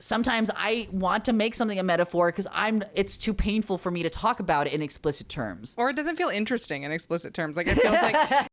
sometimes I want to make something a metaphor because it's too painful for me to talk about it in explicit terms. Or it doesn't feel interesting in explicit terms. Like, it feels like...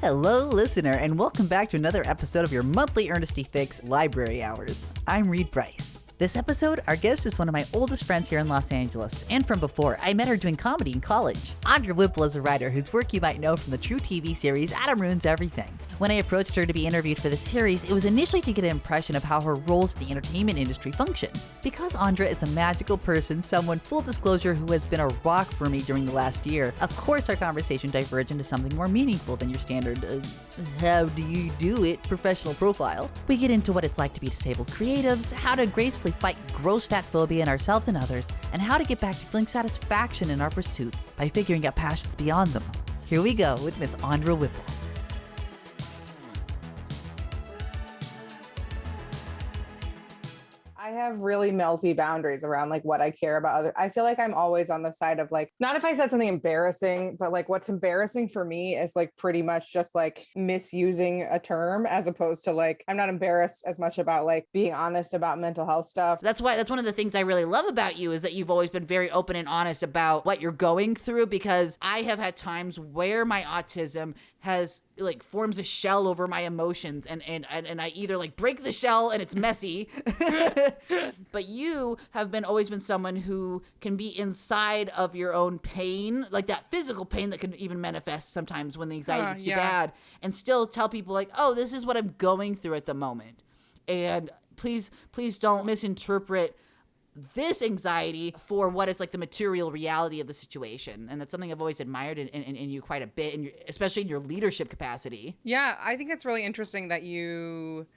Hello, listener, and welcome back to another episode of your monthly Earnesty Fix Library Hours. I'm Reed Bryce. This episode, our guest is one of my oldest friends here in Los Angeles, and from before, I met her doing comedy in college. Andra Whipple is a writer whose work you might know from the True TV series Adam Ruins Everything. When I approached her to be interviewed for the series, it was initially to get an impression of how her roles in the entertainment industry function. Because Andra is a magical person, someone, full disclosure, who has been a rock for me during the last year, of course our conversation diverged into something more meaningful than your standard, how do you do it, professional profile. We get into what it's like to be disabled creatives, how to gracefully fight gross fatphobia in ourselves and others, and how to get back to feeling satisfaction in our pursuits by figuring out passions beyond them. Here we go with Miss Andra Whipple. I have really melty boundaries around like what I care about. I feel like I'm always on the side of like, not if I said something embarrassing, but like what's embarrassing for me is like pretty much just like misusing a term, as opposed to like, I'm not embarrassed as much about like being honest about mental health stuff. That's one of the things I really love about you is that you've always been very open and honest about what you're going through, because I have had times where my autism has like forms a shell over my emotions and I either like break the shell and it's messy, but you have always been someone who can be inside of your own pain, like that physical pain that can even manifest sometimes when the anxiety gets too bad, and still tell people like, oh, this is what I'm going through at the moment. And please don't misinterpret this anxiety for what is like the material reality of the situation. And that's something I've always admired in you quite a bit, and especially in your leadership capacity. Yeah, I think it's really interesting that you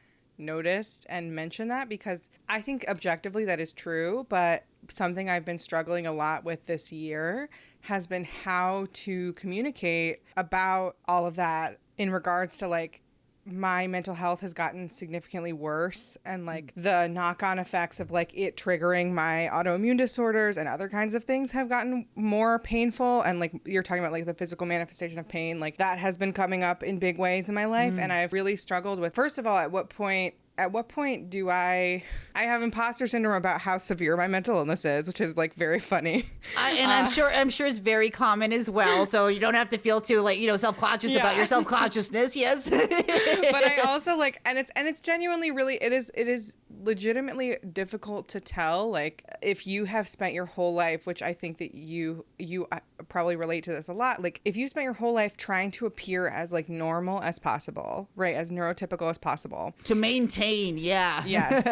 noticed and mentioned that, because I think objectively that is true, but something I've been struggling a lot with this year has been how to communicate about all of that in regards to like, my mental health has gotten significantly worse, and like the knock-on effects of like it triggering my autoimmune disorders and other kinds of things have gotten more painful. And like you're talking about like the physical manifestation of pain, like that has been coming up in big ways in my life. And I've really struggled with, first of all, at what point do I have imposter syndrome about how severe my mental illness is, which is like very funny. I'm sure it's very common as well. So you don't have to feel too like, self-conscious about your self-consciousness. Yes. But I also like, and it's genuinely really, it is legitimately difficult to tell. Like if you have spent your whole life, which I think that you probably relate to this a lot. Like if you spent your whole life trying to appear as like normal as possible, right? As neurotypical as possible. To maintain. Yeah. Yes.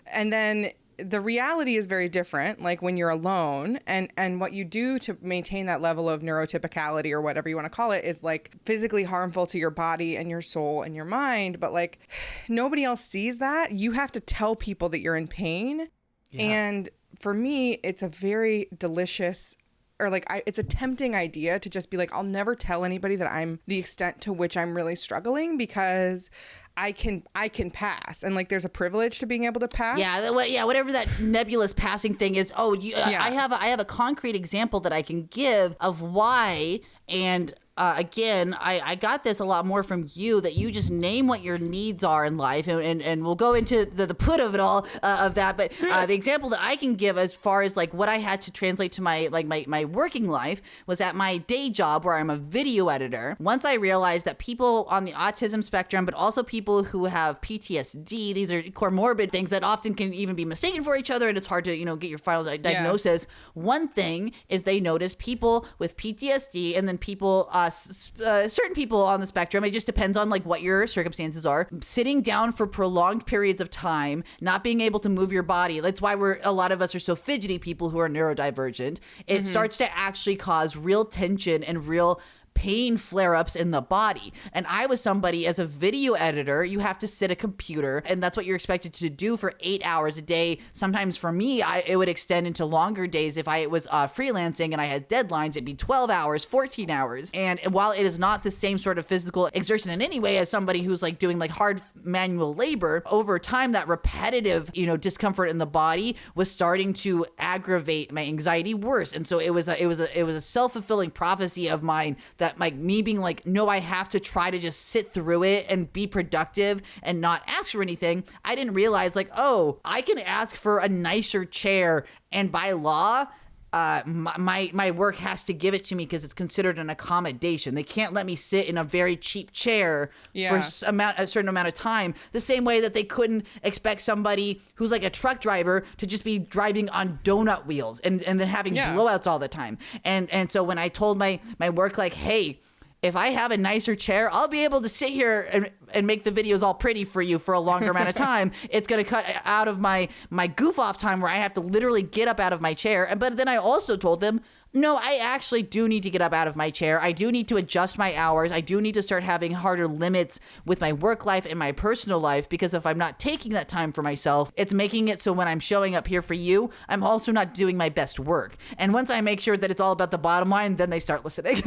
And then the reality is very different, like when you're alone, and what you do to maintain that level of neurotypicality or whatever you want to call it is like physically harmful to your body and your soul and your mind. But like nobody else sees that. You have to tell people that you're in pain. Yeah. And for me, it's a very delicious, or like it's a tempting idea to just be like, I'll never tell anybody that I'm the extent to which I'm really struggling, because I can pass, and like there's a privilege to being able to pass. Yeah, whatever that nebulous passing thing is. I have a concrete example that I can give of why. And again, I got this a lot more from you, that you just name what your needs are in life, and we'll go into the put of it all of that. But the example that I can give as far as like what I had to translate to my working life was at my day job, where I'm a video editor. Once I realized that people on the autism spectrum, but also people who have PTSD, these are comorbid things that often can even be mistaken for each other, and it's hard to get your final diagnosis. Yeah. One thing is they notice people with PTSD, and then people certain people on the spectrum, it just depends on like what your circumstances are, sitting down for prolonged periods of time, not being able to move your body. That's why a lot of us are so fidgety, people who are neurodivergent. It starts to actually cause real tension and real pain flare-ups in the body. And I was somebody, as a video editor, you have to sit at a computer, and that's what you're expected to do for 8 hours a day. Sometimes for me, it would extend into longer days. If I was freelancing and I had deadlines, it'd be 12 hours, 14 hours. And while it is not the same sort of physical exertion in any way as somebody who's like doing like hard manual labor, over time that repetitive, discomfort in the body was starting to aggravate my anxiety worse. And so it was a self-fulfilling prophecy of mine that like me being like, no, I have to try to just sit through it and be productive and not ask for anything. I didn't realize like, oh, I can ask for a nicer chair, and by law, my work has to give it to me because it's considered an accommodation. They can't let me sit in a very cheap chair for a certain amount of time. The same way that they couldn't expect somebody who's like a truck driver to just be driving on donut wheels and then having blowouts all the time. And so when I told my work like, hey, if I have a nicer chair, I'll be able to sit here and make the videos all pretty for you for a longer amount of time. It's going to cut out of my goof off time where I have to literally get up out of my chair. But then I also told them, no, I actually do need to get up out of my chair. I do need to adjust my hours. I do need to start having harder limits with my work life and my personal life, because if I'm not taking that time for myself, it's making it so when I'm showing up here for you, I'm also not doing my best work. And once I make sure that it's all about the bottom line, then they start listening.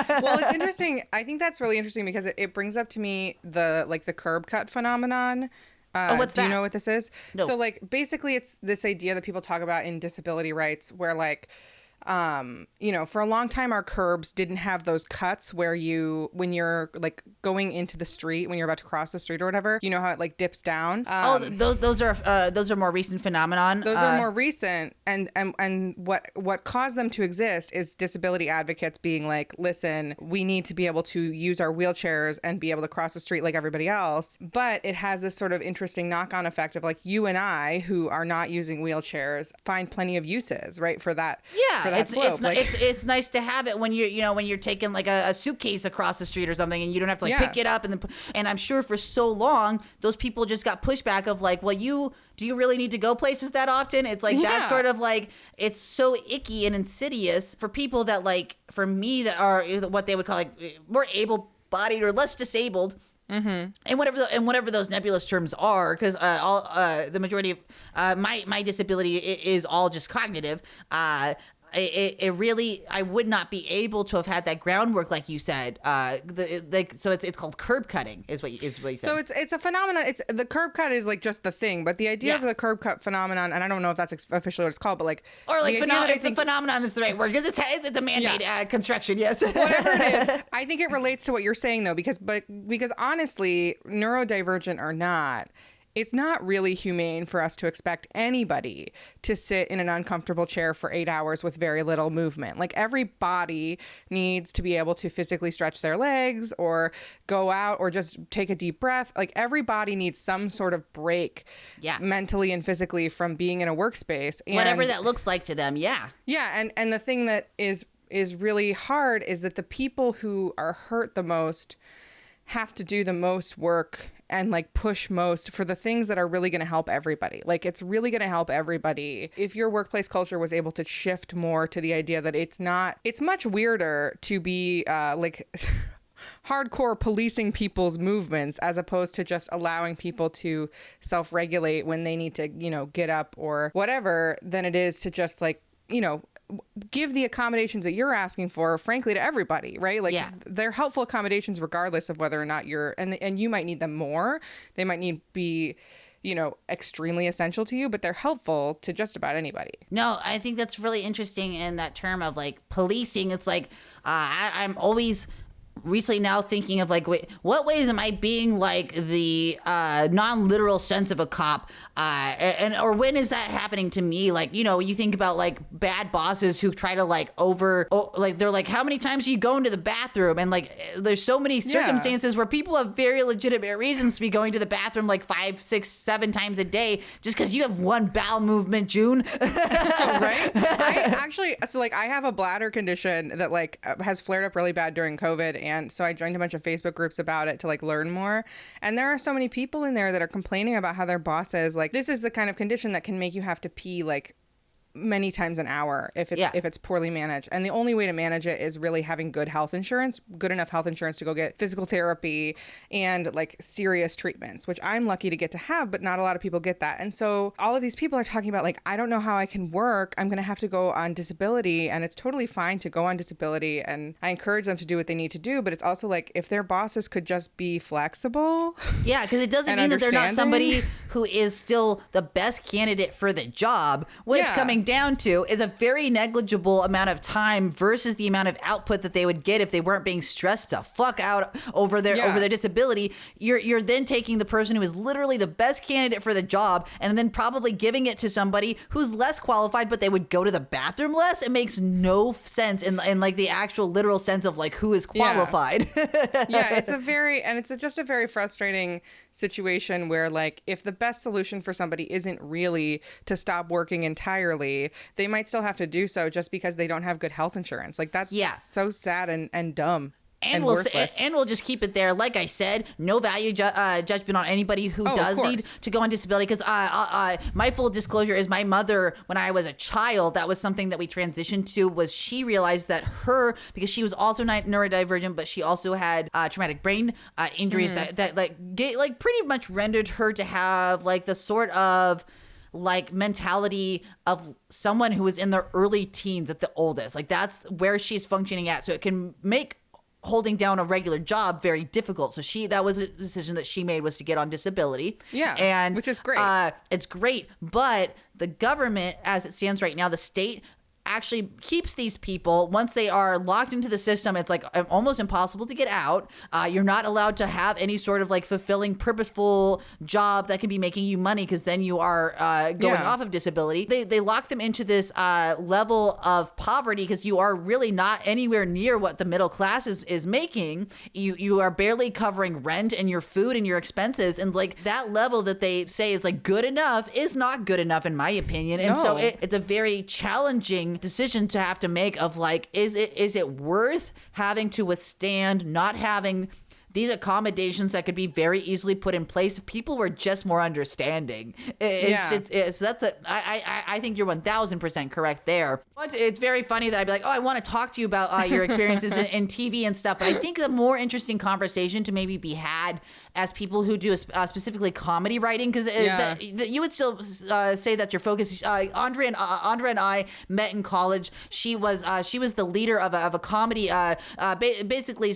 Well, it's interesting. I think that's really interesting because it brings up to me the curb cut phenomenon. What's that? Do you know what this is? No. So like basically it's this idea that people talk about in disability rights where like, for a long time, our curbs didn't have those cuts where when you're like going into the street, when you're about to cross the street or whatever, you know how it like dips down. Those are more recent phenomenon. Those are more recent, and what caused them to exist is disability advocates being like, listen, we need to be able to use our wheelchairs and be able to cross the street like everybody else. But it has this sort of interesting knock-on effect of like you and I, who are not using wheelchairs, find plenty of uses, right, for that. Yeah. For that slope. It's nice to have it when you're taking like a suitcase across the street or something, and you don't have to like pick it up and I'm sure for so long those people just got pushback of like, well, do you really need to go places that often? It's like that sort of like, it's so icky and insidious for people that like, for me, that are what they would call like more able-bodied or less disabled. Mm-hmm. And whatever those nebulous terms are, because the majority of my disability is all just cognitive. It really, I would not be able to have had that groundwork like you said. So it's called curb cutting is what you said. So it's a phenomenon. It's the curb cut is like just the thing, but the idea of the curb cut phenomenon, and I don't know if that's officially what it's called, but like, or like the phenomenon is the right word because it's a man-made construction. Yes, whatever it is. I think it relates to what you're saying though, because honestly, neurodivergent or not, it's not really humane for us to expect anybody to sit in an uncomfortable chair for 8 hours with very little movement. Like every body needs to be able to physically stretch their legs or go out or just take a deep breath. Like every body needs some sort of break mentally and physically from being in a workspace. And whatever that looks like to them. Yeah. Yeah. And the thing that is really hard is that the people who are hurt the most have to do the most work and like push most for the things that are really going to help everybody. Like it's really going to help everybody if your workplace culture was able to shift more to the idea that it's much weirder to be like hardcore policing people's movements as opposed to just allowing people to self-regulate when they need to, get up or whatever, than it is to just like, give the accommodations that you're asking for, frankly, to everybody, right? Like they're helpful accommodations regardless of whether or not and you might need them more. They might be, extremely essential to you, but they're helpful to just about anybody. No, I think that's really interesting in that term of like policing. It's like, I'm always recently now thinking of like, wait, what ways am I being like the non-literal sense of a cop? Or when is that happening to me? Like, you think about like bad bosses who try to like they're like, how many times do you go into the bathroom? And like, there's so many circumstances where people have very legitimate reasons to be going to the bathroom like 5, 6, 7 times a day just because you have one bowel movement, June. Right? I have a bladder condition that like has flared up really bad during COVID. And so I joined a bunch of Facebook groups about it to like learn more. And there are so many people in there that are complaining about how their bosses, like, this is the kind of condition that can make you have to pee like many times an hour if it's poorly managed. And the only way to manage it is really having good health insurance, good enough health insurance to go get physical therapy and like serious treatments, which I'm lucky to get to have, but not a lot of people get that. And so all of these people are talking about like, I don't know how I can work. I'm going to have to go on disability, and it's totally fine to go on disability. And I encourage them to do what they need to do. But it's also like, if their bosses could just be flexible. Yeah, because it doesn't mean that they're not somebody who is still the best candidate for the job. What it's coming down to is a very negligible amount of time versus the amount of output that they would get if they weren't being stressed to fuck out over their disability. You're then taking the person who is literally the best candidate for the job and then probably giving it to somebody who's less qualified, but they would go to the bathroom less. It makes no sense in like the actual literal sense of like who is qualified. It's just a very frustrating situation where like if the best solution for somebody isn't really to stop working entirely, they might still have to do so just because they don't have good health insurance. Like that's so sad and dumb. And we'll just keep it there. Like I said, no value judgment on anybody who does need to go on disability. Because my full disclosure is my mother, when I was a child, that was something that we transitioned to. Was she realized that because she was also neurodivergent, but she also had traumatic brain injuries that pretty much rendered her to have like the sort of like mentality of someone who was in their early teens at the oldest. Like that's where she's functioning at. So it can make holding down a regular job very difficult. So that was a decision that she made, was to get on disability. Yeah. And which is great. It's great. But the government, as it stands right now, the state actually keeps these people, once they are locked into the system, it's like almost impossible to get out. You're not allowed to have any sort of like fulfilling, purposeful job that can be making you money, because then you are going off of disability. They lock them into this level of poverty because you are really not anywhere near what the middle class is making. You are barely covering rent and your food and your expenses, and like that level that they say is like good enough is not good enough in my opinion. And so it's a very challenging decision to have to make of like, is it worth having to withstand not having these accommodations that could be very easily put in place if people were just more understanding. I think you're 1000% correct there. But it's very funny that I'd be like, oh, I want to talk to you about your experiences in TV and stuff. But I think the more interesting conversation to maybe be had as people who do specifically comedy writing, because you would still say that your focus. Andra and I met in college. She was the leader of a comedy, basically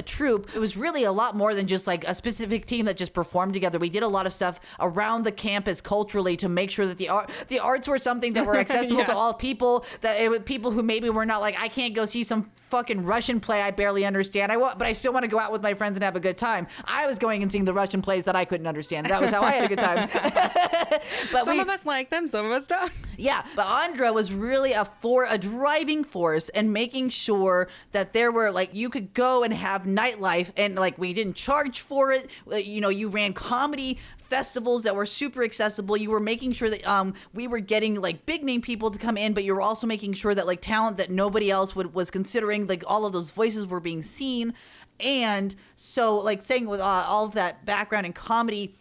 troupe. It was really a lot more than just like a specific team that just performed together. We did a lot of stuff around the campus culturally to make sure that the arts were something that were accessible to all people. That it was people who maybe were not like, I can't go see some fucking Russian play I barely understand. But I still want to go out with my friends and have a good time. I was going and seeing the Russian plays that I couldn't understand. That was how I had a good time. But some of us like them, some of us don't. Yeah, but Andra was really a driving force in making sure that there were like, you could go and have nightlife, and like we didn't charge for it. You ran comedy festivals that were super accessible. You were making sure that we were getting like big name people to come in, but you were also making sure that like talent that nobody else was considering, like all of those voices were being seen. And so like saying with all of that background in comedy,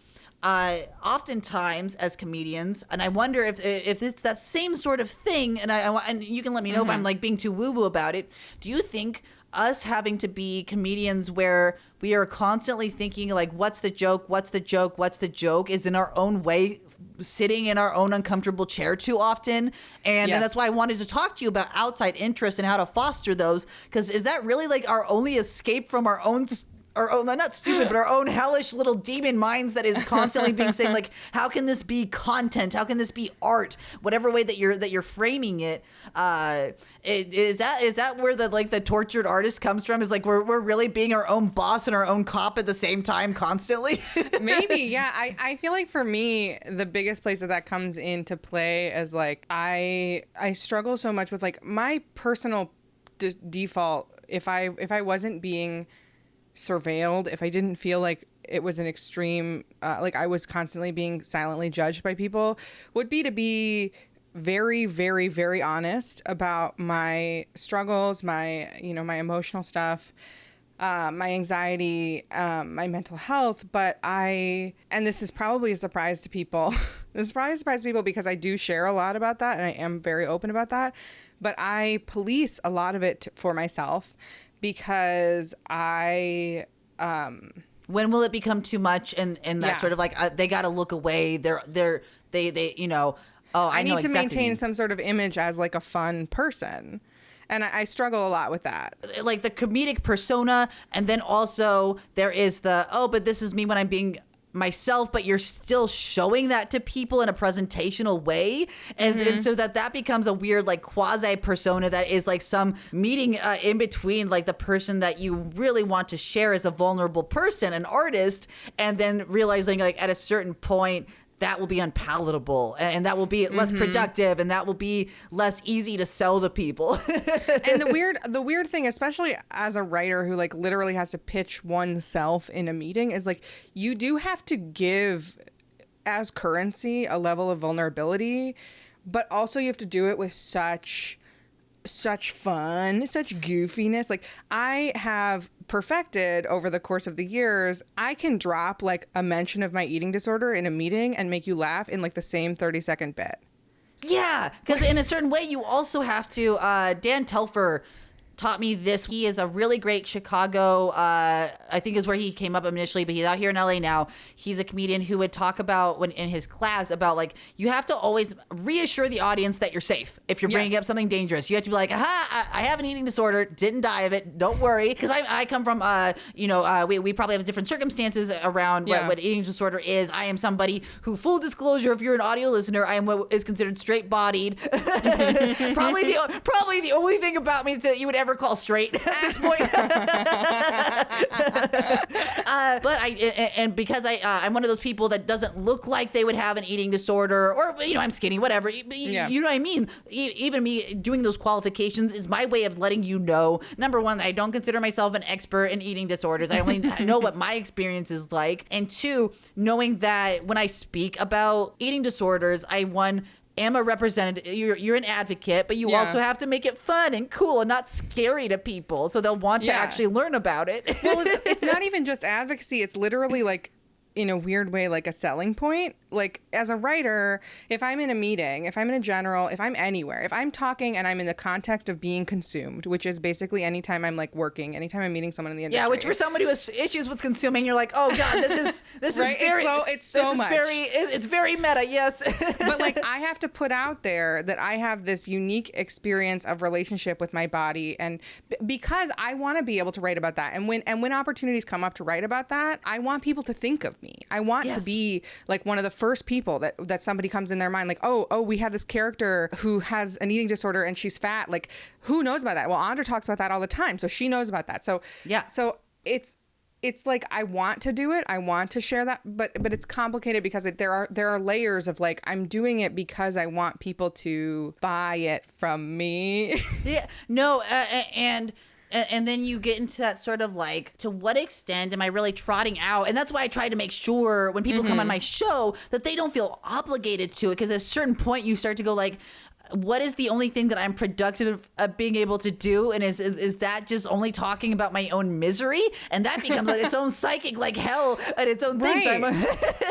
oftentimes as comedians, and I wonder if it's that same sort of thing, and you can let me know if I'm like being too woo-woo about it. Do you think us having to be comedians where we are constantly thinking like, what's the joke is in our own way, sitting in our own uncomfortable chair too often? And that's why I wanted to talk to you about outside interest and how to foster those, because is that really like our only escape from our own not stupid, but our own hellish little demon minds that is constantly being saying like, how can this be content? How can this be art? Whatever way that you're framing it, is that where the tortured artist comes from? Is like we're really being our own boss and our own cop at the same time constantly? Maybe, yeah. I feel like for me, the biggest place that comes into play is like I struggle so much with like my personal default. If I wasn't being surveilled, if I didn't feel like it was an extreme, like I was constantly being silently judged by people, would be to be very, very, very honest about my struggles, my emotional stuff, my anxiety, my mental health. But and this is probably a surprise to people. This is probably a surprise to people because I do share a lot about that and I am very open about that. But I police a lot of it for myself, because when will it become too much and that sort of like they got to look away, I need to maintain some sort of image as like a fun person, and I struggle a lot with that, like the comedic persona. And then also there is but this is me when I'm being myself, but you're still showing that to people in a presentational way. And so that becomes a weird like quasi persona that is like some meeting in between like the person that you really want to share as a vulnerable person, an artist, and then realizing like at a certain point that will be unpalatable and that will be less productive and that will be less easy to sell to people. And the weird thing, especially as a writer who like literally has to pitch oneself in a meeting, is like you do have to give as currency a level of vulnerability, but also you have to do it with such fun, such goofiness. Like I have perfected over the course of the years, I can drop like a mention of my eating disorder in a meeting and make you laugh in like the same 30-second bit. Yeah, because in a certain way, you also have to. Dan Telfer taught me this. He is a really great Chicago, I think is where he came up initially, but he's out here in LA now. He's a comedian who would talk about when in his class about like, you have to always reassure the audience that you're safe. If you're bringing up something dangerous, you have to be like, aha, I have an eating disorder, didn't die of it, don't worry. Because I come from, we probably have different circumstances around what eating disorder is. I am somebody who, full disclosure, if you're an audio listener, I am what is considered straight-bodied. probably the only thing about me that you would ever call straight at this point. But because I'm one of those people that doesn't look like they would have an eating disorder, or I'm skinny, whatever. You know what I mean? Even me doing those qualifications is my way of letting you know, number one, that I don't consider myself an expert in eating disorders. I only know what my experience is like. And two, knowing that when I speak about eating disorders, I am a representative. You're an advocate, but you also have to make it fun and cool and not scary to people, so they'll want to actually learn about it. Well, it's not even just advocacy. It's literally like, in a weird way, like a selling point. Like as a writer, if I'm in a meeting, if I'm in a general, if I'm anywhere, if I'm talking and I'm in the context of being consumed, which is basically anytime I'm like working, anytime I'm meeting someone in the industry. Yeah, which for somebody who has issues with consuming, you're like, oh God, this is right? very, it's very meta, yes. But like I have to put out there that I have this unique experience of relationship with my body, and because I want to be able to write about that. And when opportunities come up to write about that, I want people to think of me. I want to be like one of the first people that somebody comes in their mind, like, oh, we have this character who has an eating disorder and she's fat. Like, who knows about that? Well, Andra talks about that all the time, so she knows about that. So so it's like I want to do it, I want to share that, but it's complicated because there are layers of like, I'm doing it because I want people to buy it from me. Yeah, no, and then you get into that sort of like, to what extent am I really trotting out? And that's why I try to make sure when people come on my show that they don't feel obligated to it. Because at a certain point you start to go like, what is the only thing that I'm productive of being able to do? And is that just only talking about my own misery? And that becomes like its own psychic like hell and its own thing. So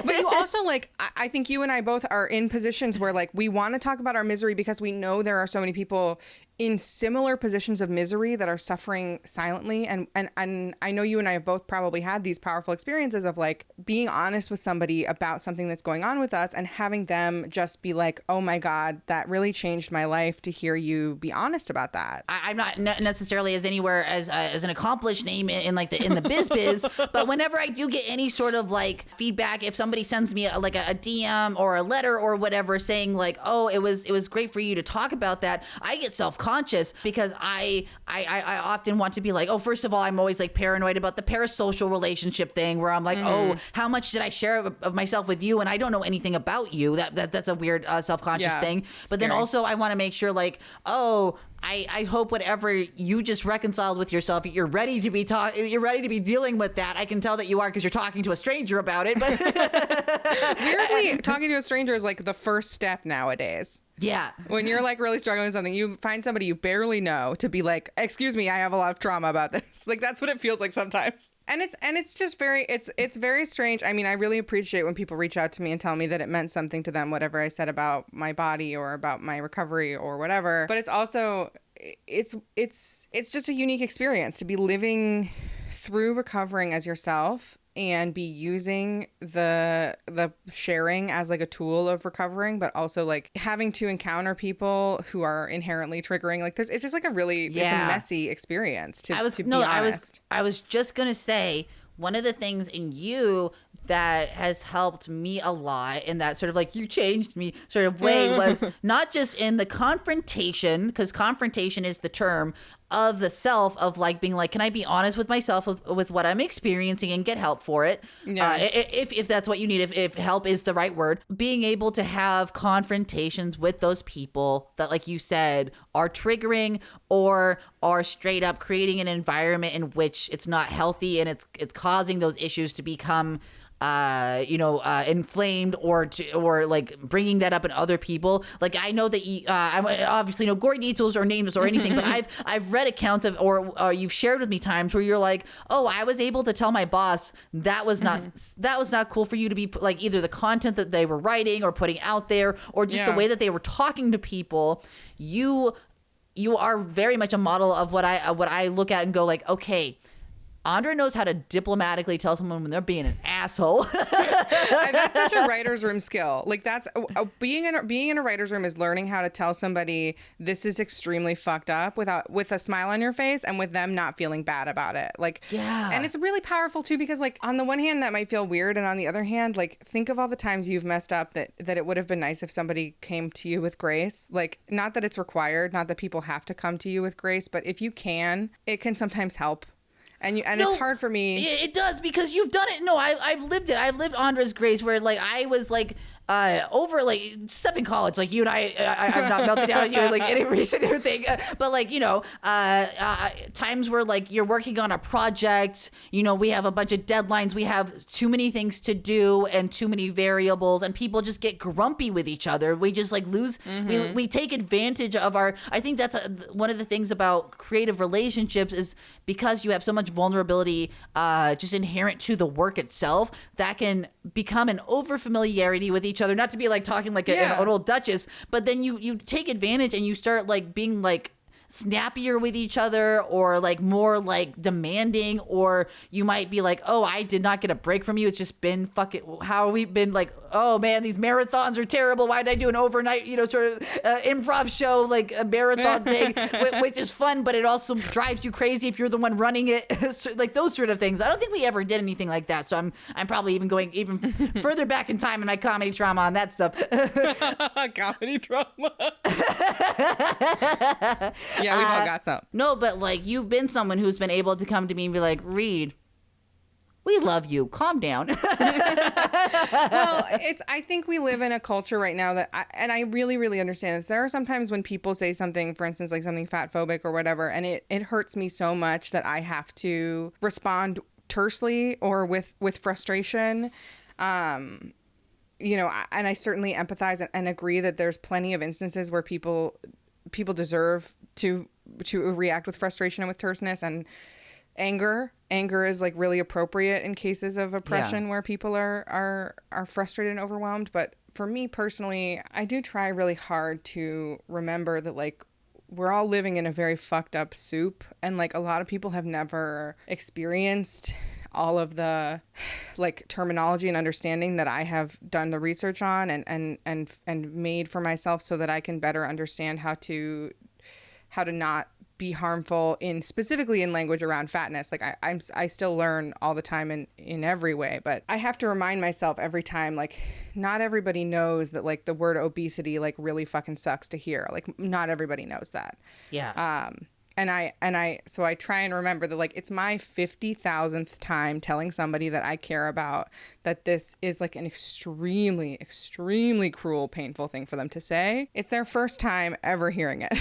but you also like, I think you and I both are in positions where like we want to talk about our misery because we know there are so many people in similar positions of misery that are suffering silently. And I know you and I have both probably had these powerful experiences of like being honest with somebody about something that's going on with us and having them just be like, oh my God, that really changed my life to hear you be honest about that. I'm not necessarily as anywhere as an accomplished name in the biz, but whenever I do get any sort of like feedback, if somebody sends me a DM or a letter or whatever saying like, oh, it was great for you to talk about that, I get self-conscious because I often want to be like, oh, first of all, I'm always like paranoid about the parasocial relationship thing where I'm like, oh, how much did I share of myself with you and I don't know anything about you? That's a weird self-conscious thing. But then also I want to make sure like, oh, I hope whatever you just reconciled with yourself, you're ready to be dealing with that. I can tell that you are because you're talking to a stranger about it. But weirdly, talking to a stranger is like the first step nowadays. Yeah. When you're like really struggling with something, you find somebody you barely know to be like, excuse me, I have a lot of trauma about this. Like that's what it feels like sometimes. And it's just it's very strange. I mean, I really appreciate when people reach out to me and tell me that it meant something to them, whatever I said about my body or about my recovery or whatever. But it's also it's just a unique experience to be living through recovering as yourself and be using the sharing as like a tool of recovering, but also like having to encounter people who are inherently triggering. Like it's just like it's a messy experience to be honest. I was just gonna say, one of the things in you that has helped me a lot in that sort of like you changed me sort of way was not just in the confrontation, because confrontation is the term of the self of like being like, can I be honest with myself with what I'm experiencing and get help for it? Yeah. If that's what you need, if help is the right word, being able to have confrontations with those people that, like you said, are triggering or are straight up creating an environment in which it's not healthy and it's causing those issues to become inflamed or like bringing that up in other people. Like I know that I obviously no gory details or names or anything, but I've read accounts of or you've shared with me times where you're like, oh, I was able to tell my boss that was not cool for you to be like either the content that they were writing or putting out there or just the way that they were talking to people. You are very much a model of what I look at and go like, okay, Andra knows how to diplomatically tell someone when they're being an asshole. And that's such a writer's room skill. Like that's being in a writer's room is learning how to tell somebody this is extremely fucked up with a smile on your face and with them not feeling bad about it. Like, yeah. And it's really powerful too, because like on the one hand that might feel weird, and on the other hand, like think of all the times you've messed up that it would have been nice if somebody came to you with grace. Like, not that it's required, not that people have to come to you with grace, but if you can, it can sometimes help. And it's hard for me. It does, because you've done it. No, I've lived it. I've lived Andra's grace, where like I was like over like stuff in college, like you and I've not melted down on you like any recent thing, but like times where like you're working on a project, we have a bunch of deadlines, we have too many things to do and too many variables, and people just get grumpy with each other. We just like lose. We take advantage of our. I think that's one of the things about creative relationships is because you have so much vulnerability, just inherent to the work itself, that can become an over familiarity with each other, not to be like talking like an old duchess, but then you take advantage and you start like being like snappier with each other, or like more like demanding, or you might be like, oh, I did not get a break from you, it's just been fucking how we've been like, oh man, these marathons are terrible, why did I do an overnight sort of improv show, like a marathon thing, which is fun, but it also drives you crazy if you're the one running it. Like those sort of things. I don't think we ever did anything like that, so I'm probably even going even further back in time in my comedy trauma on that stuff. Comedy trauma. Yeah, we've all got some. No, but like you've been someone who's been able to come to me and be like, Reed, we love you. Calm down. Well, I think we live in a culture right now that, I really, really understand this. There are sometimes when people say something, for instance, like something fatphobic or whatever, and it hurts me so much that I have to respond tersely or with frustration. And I certainly empathize and agree that there's plenty of instances where people deserve to react with frustration and with terseness and anger. Anger is like really appropriate in cases of oppression where people are frustrated and overwhelmed. But for me personally, I do try really hard to remember that like we're all living in a very fucked up soup, and like a lot of people have never experienced all of the like terminology and understanding that I have done the research on and made for myself, so that I can better understand how to not be harmful specifically in language around fatness. Like I still learn all the time in every way, but I have to remind myself every time, like not everybody knows that like the word obesity like really fucking sucks to hear. Like not everybody knows that. Yeah. So I try and remember that like it's my 50,000th time telling somebody that I care about that this is like an extremely, extremely cruel, painful thing for them to say. It's their first time ever hearing it.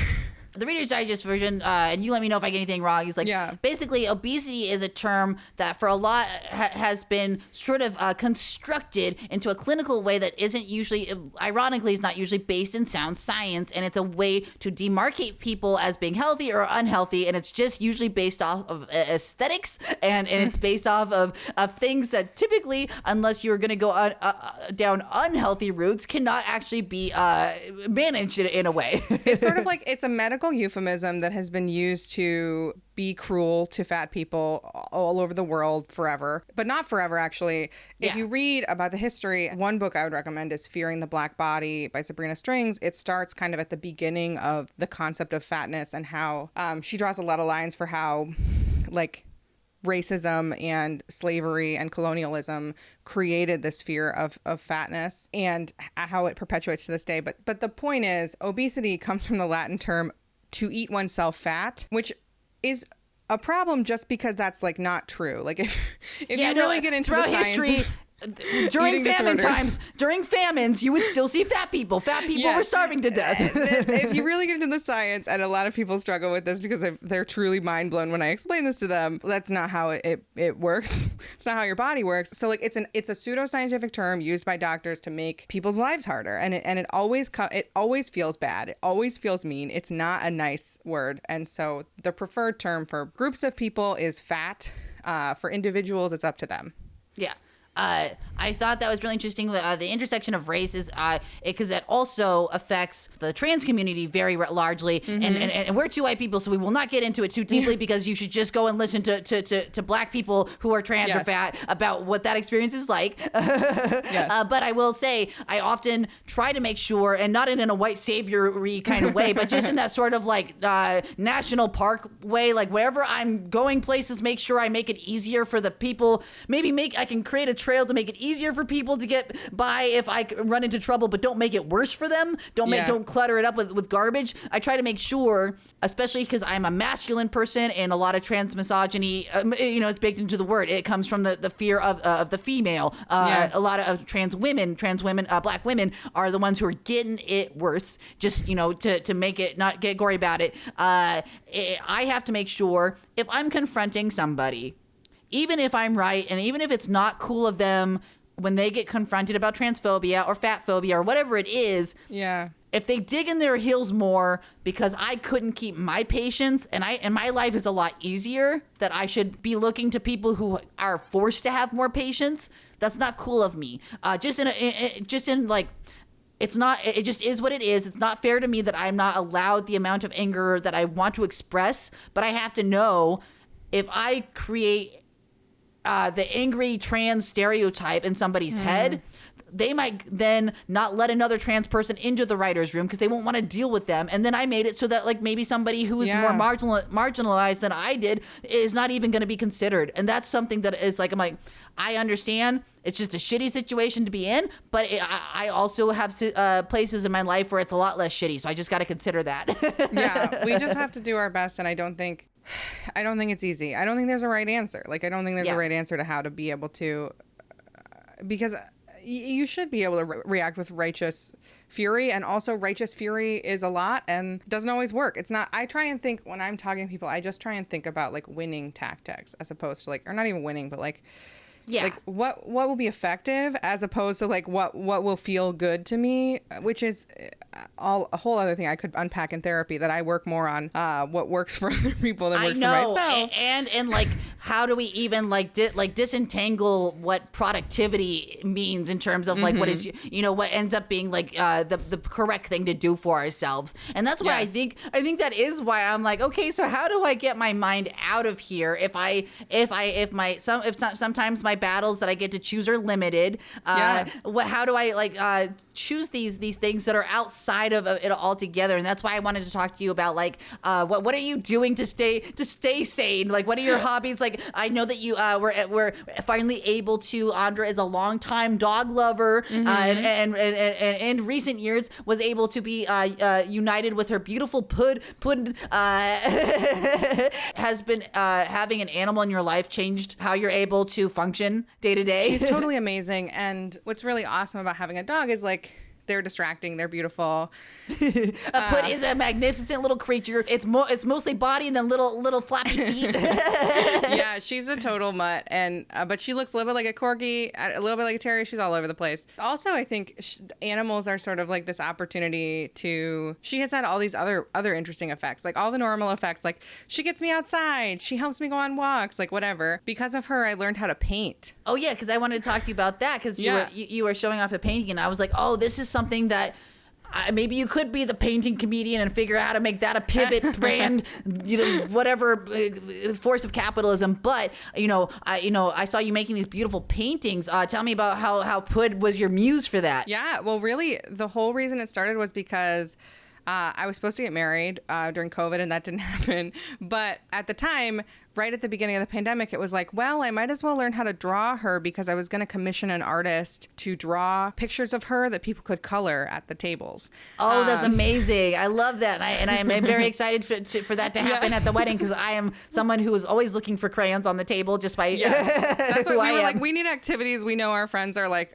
The Reader's Digest version, and you let me know if I get anything wrong, is like basically obesity is a term that for a lot has been sort of constructed into a clinical way that isn't usually, ironically, is not usually based in sound science, and it's a way to demarcate people as being healthy or unhealthy, and it's just usually based off of aesthetics, and it's based off of things that typically, unless you're going to go down unhealthy routes, cannot actually be managed in a way. It's sort of like it's a medical euphemism that has been used to be cruel to fat people all over the world forever, but not forever actually. If you read about the history, one book I would recommend is Fearing the Black Body by Sabrina Strings. It starts kind of at the beginning of the concept of fatness and how she draws a lot of lines for how like racism and slavery and colonialism created this fear of fatness, and how it perpetuates to this day. But the point is, obesity comes from the Latin term to eat oneself fat, which is a problem just because that's like not true. Like if you really get into the science history, during during famines, you would still see fat people. Fat people were starving to death. If you really get into the science, and a lot of people struggle with this because they're truly mind blown when I explain this to them, that's not how it works. It's not how your body works. So like it's a pseudoscientific term used by doctors to make people's lives harder, and it always feels bad. It always feels mean. It's not a nice word, and so the preferred term for groups of people is fat. For individuals, it's up to them. Yeah. I thought that was really interesting. The intersection of race is because that also affects the trans community very largely. Mm-hmm. And we're two white people, so we will not get into it too deeply because you should just go and listen to black people who are trans or fat about what that experience is like. But I will say, I often try to make sure, and not in a white savior-y kind of way, but just in that sort of like national park way, like wherever I'm going places, make sure I make it easier for the people. I can create a trail to make it easier for people to get by if I run into trouble, but don't make it worse for them. Don't clutter it up with garbage. I try to make sure, especially because I'm a masculine person, and a lot of trans misogyny, it's baked into the word. It comes from the fear of the female. A lot of trans women, black women are the ones who are getting it worse. Just to make it not get gory about it. I have to make sure if I'm confronting somebody, even if I'm right, and even if it's not cool of them when they get confronted about transphobia or fatphobia or whatever it is, if they dig in their heels more because I couldn't keep my patience and my life is a lot easier, that I should be looking to people who are forced to have more patience, that's not cool of me. It just is what it is. It's not fair to me that I'm not allowed the amount of anger that I want to express, but I have to know if I create the angry trans stereotype in somebody's head, they might then not let another trans person into the writer's room because they won't want to deal with them. And then I made it so that like maybe somebody who is more marginalized than I did is not even going to be considered. And that's something that is like, I'm like, I understand it's just a shitty situation to be in, but I also have places in my life where it's a lot less shitty. So I just got to consider that. We just have to do our best. And I don't think it's easy. I don't think there's a right answer. Like, I don't think there's a right answer to how to be able to, because you should be able to react with righteous fury, and also righteous fury is a lot and doesn't always work. It's not, I try and think when I'm talking to people, I just try and think about like winning tactics as opposed to like, or not even winning, but like, like what will be effective as opposed to like what will feel good to me, which is a whole other thing I could unpack in therapy that I work more on, what works for other people than works for myself. And like, how do we even like disentangle what productivity means in terms of like what is what ends up being like the correct thing to do for ourselves. And that's why I think that is why I'm like, okay, so how do I get my mind out of here if sometimes my battles that I get to choose are limited. How do I like choose these things that are outside of it altogether? And that's why I wanted to talk to you about like what are you doing to stay sane? Like, what are your hobbies? Like, I know that you we're finally able to. Andra is a longtime dog lover, and in recent years was able to be united with her beautiful Pud. Has been having an animal in your life changed how you're able to function day to day? She's totally amazing, and what's really awesome about having a dog is like, they're distracting. They're beautiful. A Pud is a magnificent little creature. It's mostly body and then little flappy feet. Yeah, she's a total mutt, and but she looks a little bit like a corgi, a little bit like a terrier. She's all over the place. Also, I think animals are sort of like this opportunity to. She has had all these other interesting effects, like all the normal effects. Like, she gets me outside. She helps me go on walks. Like, whatever. Because of her, I learned how to paint. Oh yeah, because I wanted to talk to you about that because you were showing off the painting, and I was like, oh, this is something that maybe you could be the painting comedian and figure out how to make that a pivot brand, whatever force of capitalism. But I saw you making these beautiful paintings. Tell me about how Pud was your muse for that. Yeah, well, really, the whole reason it started was because I was supposed to get married during COVID, and that didn't happen. But at the time, right at the beginning of the pandemic, it was like, well, I might as well learn how to draw her, because I was going to commission an artist to draw pictures of her that people could color at the tables. Oh, that's amazing. I love that. And I am very excited for that to happen at the wedding, because I am someone who is always looking for crayons on the table just by That's what who we were am. like. We need activities. We know our friends are like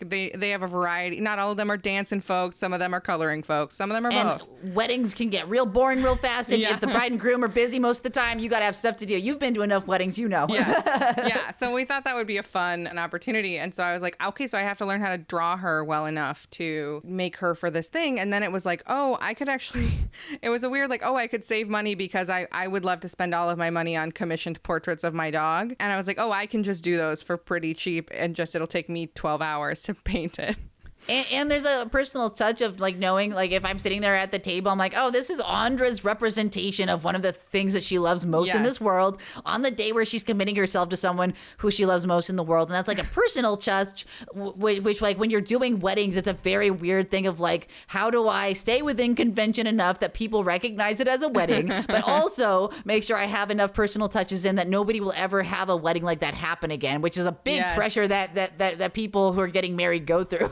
they have a variety. Not all of them are dancing folks. Some of them are coloring folks. Some of them are both. Weddings can get real boring real fast. If the bride and groom are busy most of the time, you got to have stuff to do. You've been to enough weddings, you know. Yeah. So we thought that would be an opportunity. And so I was like, okay, so I have to learn how to draw her well enough to make her for this thing. And then it was like, oh, I could actually, it was a weird, like, oh, I could save money, because I would love to spend all of my money on commissioned portraits of my dog. And I was like, oh, I can just do those for pretty cheap, and just, it'll take me 12 hours to paint it. And there's a personal touch of like knowing, like if I'm sitting there at the table, I'm like, oh, this is Andra's representation of one of the things that she loves most in this world on the day where she's committing herself to someone who she loves most in the world. And that's like a personal touch, which like when you're doing weddings, it's a very weird thing of like, how do I stay within convention enough that people recognize it as a wedding, but also make sure I have enough personal touches in that nobody will ever have a wedding like that happen again, which is a big pressure that people who are getting married go through.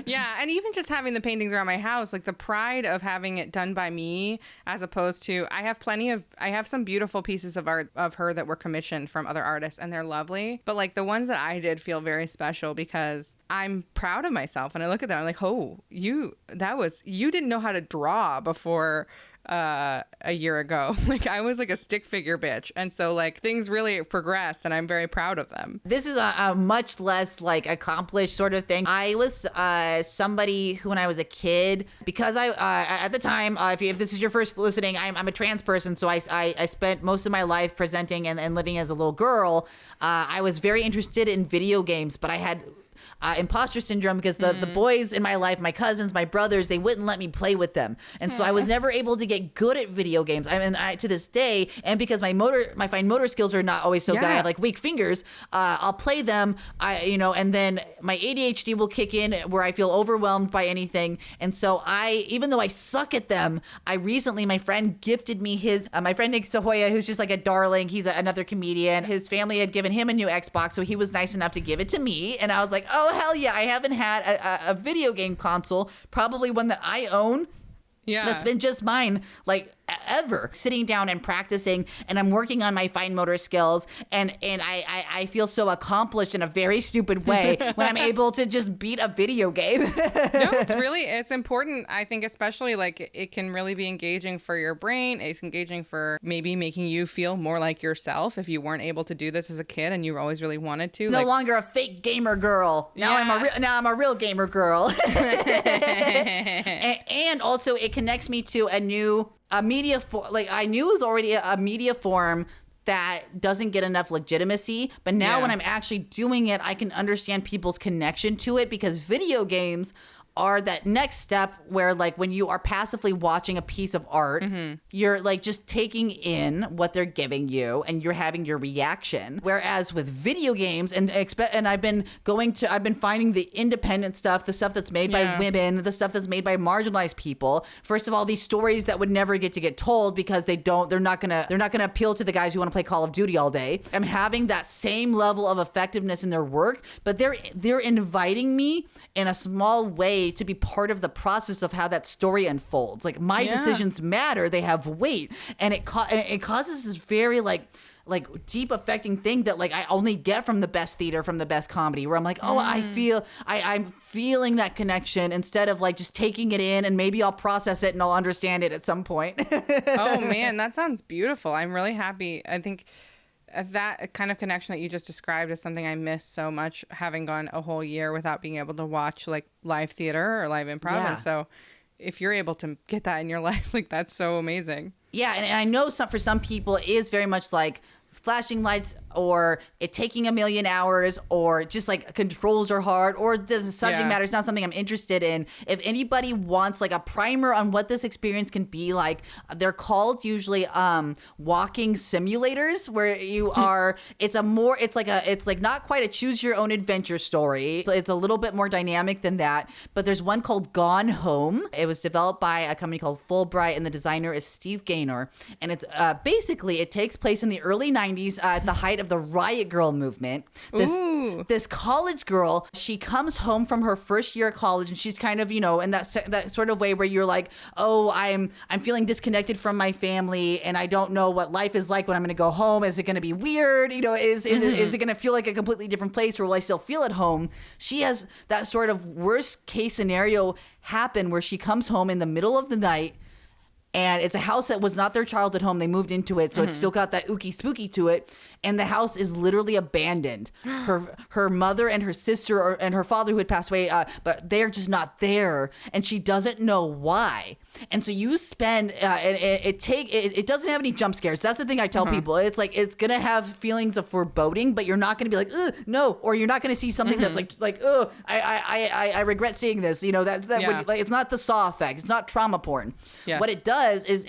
Yeah, and even just having the paintings around my house, like the pride of having it done by me, as opposed to, I have some beautiful pieces of art of her that were commissioned from other artists, and they're lovely, but like the ones that I did feel very special because I'm proud of myself, and I look at them, I'm like, oh, you didn't know how to draw before a year ago. Like I was like a stick figure bitch, and so like things really progressed, and I'm very proud of them. This is a much less like accomplished sort of thing. I was somebody who, when I was a kid, because I at the time, if this is your first listening, I'm a trans person, so I spent most of my life presenting and living as a little girl. I was very interested in video games, but I had imposter syndrome because the boys in my life, my cousins, my brothers, they wouldn't let me play with them. And so I was never able to get good at video games. I mean, to this day, and because my fine motor skills are not always so good, I have like weak fingers, I'll play them, and then my ADHD will kick in where I feel overwhelmed by anything. And so even though I suck at them, my friend gifted me my friend Nick Sahoya, who's just like a darling. He's another comedian. His family had given him a new Xbox, so he was nice enough to give it to me. And I was like, oh, hell yeah, I haven't had a video game console, probably one that I own. Yeah. That's been just mine, like ever. Sitting down and practicing, and I'm working on my fine motor skills, and I feel so accomplished in a very stupid way when I'm able to just beat a video game. No, it's important. I think especially like it can really be engaging for your brain. It's engaging for maybe making you feel more like yourself if you weren't able to do this as a kid and you always really wanted to. No longer a fake gamer girl. Now I'm a real gamer girl. and also it connects me to a media I knew it was already a media form that doesn't get enough legitimacy, but now when I'm actually doing it, I can understand people's connection to it, because video games are that next step where like when you are passively watching a piece of art, you're like just taking in what they're giving you and you're having your reaction. Whereas with video games and I've been finding the independent stuff, the stuff that's made by women, the stuff that's made by marginalized people. First of all, these stories that would never get told because they're not gonna appeal to the guys who want to play Call of Duty all day. I'm having that same level of effectiveness in their work, but they're inviting me in a small way to be part of the process of how that story unfolds. Like my decisions matter, they have weight, and it causes this very like deep affecting thing that like I only get from the best theater, from the best comedy, where I'm like, oh, I'm feeling that connection instead of like just taking it in, and maybe I'll process it and I'll understand it at some point. Oh man, that sounds beautiful. I'm really happy. I think that kind of connection that you just described is something I miss so much, having gone a whole year without being able to watch like live theater or live improv. Yeah. And so if you're able to get that in your life, like that's so amazing. Yeah. And I know for some people it is very much like flashing lights, or it taking 1,000,000 hours, or just like controls are hard, or the subject matter is not something I'm interested in. If anybody wants like a primer on what this experience can be like, they're called usually walking simulators, where you are it's like not quite a choose your own adventure story. It's a little bit more dynamic than that. But there's one called Gone Home. It was developed by a company called Fulbright, and the designer is Steve Gaynor, and it's basically it takes place in the early 90s 90s, at the height of the Riot Girl movement. This college girl, she comes home from her first year of college, and she's kind of, you know, in that sort of way where you're like, oh, I'm feeling disconnected from my family, and I don't know what life is like when I'm going to go home. Is it going to be weird? You know, is it going to feel like a completely different place, or will I still feel at home? She has that sort of worst case scenario happen where she comes home in the middle of the night, and it's a house that was not their childhood home. They moved into it, so it's still got that ooky spooky to it. And the house is literally abandoned. Her mother and her sister and her father, who had passed away, but they're just not there, and she doesn't know why. And so you spend it doesn't have any jump scares. That's the thing I tell people. It's like it's gonna have feelings of foreboding, but you're not gonna be like, ugh, no, or you're not gonna see something that's like, oh, I regret seeing this. You know, it's not the Saw effect. It's not trauma porn. Yeah. What it does is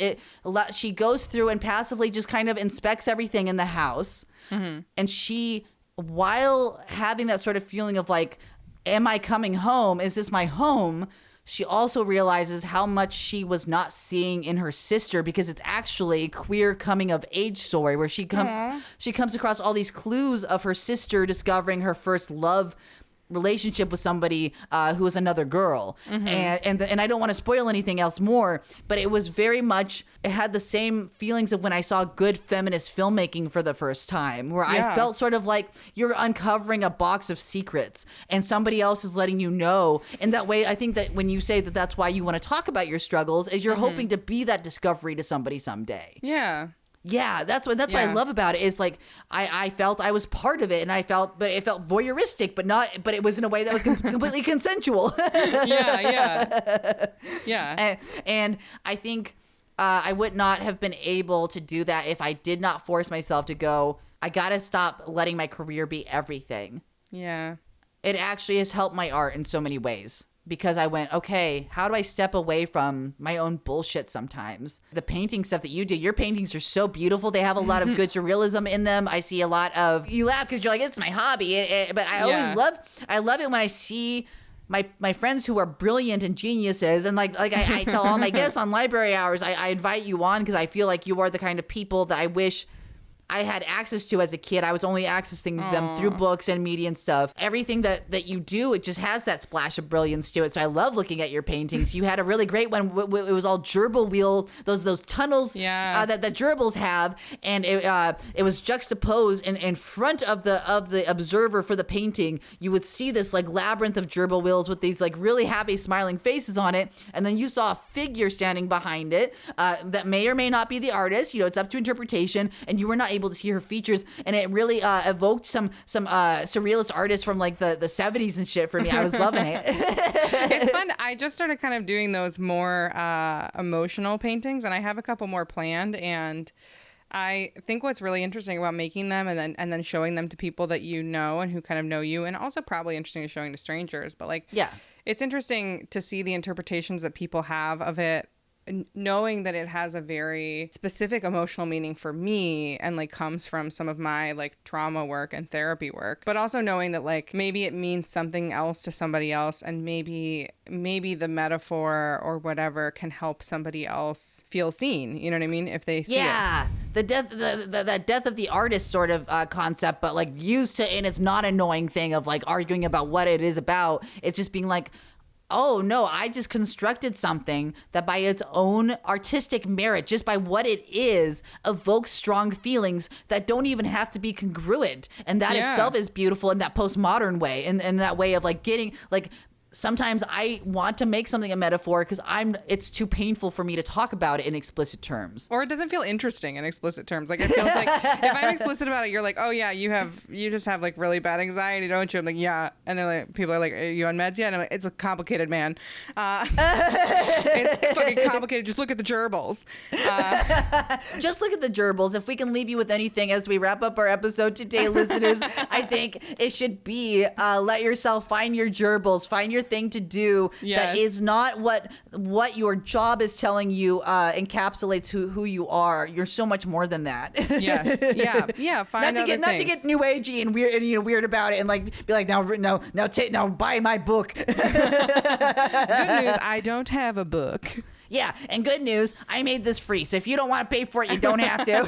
she goes through and passively just kind of inspects everything in the house. And she, while having that sort of feeling of like, am I coming home? Is this my home? She also realizes how much she was not seeing in her sister, because it's actually a queer coming of age story where she comes across all these clues of her sister discovering her first love relationship with somebody who was another girl. And I don't want to spoil anything else more, but it was very much, it had the same feelings of when I saw good feminist filmmaking for the first time, where I felt sort of like you're uncovering a box of secrets and somebody else is letting you know. In that way, I think that when you say that that's why you want to talk about your struggles, is you're hoping to be that discovery to somebody someday. Yeah, that's what I love about it, is like I felt I was part of it, and but it felt voyeuristic, but it was in a way that was completely consensual. And I think I would not have been able to do that if I did not force myself to go, I gotta stop letting my career be everything. Yeah. It actually has helped my art in so many ways. Because I went, okay, how do I step away from my own bullshit sometimes? The painting stuff that you do, your paintings are so beautiful. They have a lot of good surrealism in them. I see a lot of, you laugh because you're like, it's my hobby. But I always love it when I see my friends who are brilliant and geniuses. And like I tell all my guests on library hours, I invite you on because I feel like you are the kind of people that I wish I had access to as a kid. I was only accessing them through books and media and stuff. Everything that you do, it just has that splash of brilliance to it. So I love looking at your paintings. You had a really great one. It was all gerbil wheel, those tunnels that gerbils have, and it was juxtaposed in front of the observer for the painting. You would see this like labyrinth of gerbil wheels with these like really happy smiling faces on it, and then you saw a figure standing behind it that may or may not be the artist. You know, it's up to interpretation, and you were not able to see her features, and it really evoked some surrealist artists from like the 70s and shit for me. I was loving it. It's fun. I just started kind of doing those more emotional paintings, and I have a couple more planned, and I think what's really interesting about making them and then showing them to people that you know and who kind of know you, and also probably interesting to showing to strangers, but like it's interesting to see the interpretations that people have of it, knowing that it has a very specific emotional meaning for me and like comes from some of my like trauma work and therapy work, but also knowing that like maybe it means something else to somebody else, and maybe the metaphor or whatever can help somebody else feel seen, you know what I mean, if they see it. The death of the artist sort of concept, but like used to in its not annoying thing of like arguing about what it is about. It's just being like, oh no, I just constructed something that by its own artistic merit, just by what it is, evokes strong feelings that don't even have to be congruent. And that itself is beautiful in that postmodern way, and that way of like getting like, sometimes I want to make something a metaphor because it's too painful for me to talk about it in explicit terms. Or it doesn't feel interesting in explicit terms. Like it feels like if I'm explicit about it, you're like, oh yeah, you just have like really bad anxiety, don't you? I'm like, yeah. And then like people are like, are you on meds yet? And I'm like, it's a complicated, man. It's fucking complicated. Just look at the gerbils. Just look at the gerbils. If we can leave you with anything as we wrap up our episode today, listeners, I think it should be let yourself find your gerbils, find your thing to do that is not what your job is telling you encapsulates who you are. You're so much more than that. Yes. Yeah. Find not to get new agey and weird and weird about it and like be like now buy my book. Good news, I don't have a book. Yeah, and good news, I made this free. So if you don't want to pay for it, you don't have to.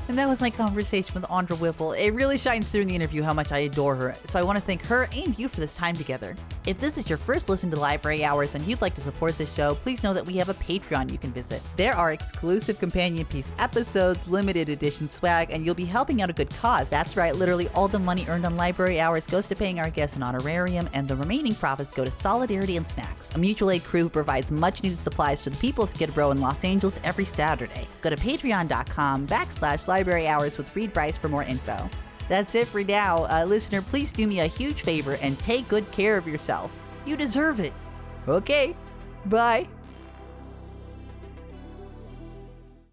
And that was my conversation with Andra Whipple. It really shines through in the interview how much I adore her, so I want to thank her and you for this time together. If this is your first listen to Library Hours and you'd like to support this show, please know that we have a Patreon you can visit. There are exclusive companion piece episodes, limited edition swag, and you'll be helping out a good cause. That's right, literally all the money earned on Library Hours goes to paying our guests an honorarium, and the remaining profits go to Solidarity and Snacks, a mutual aid crew who provides much needed supplies to the people of Skid Row in Los Angeles every Saturday. Go to patreon.com/Library Hours with Reed Bryce for more info. That's it for now. Listener, please do me a huge favor and take good care of yourself. You deserve it. Okay, bye.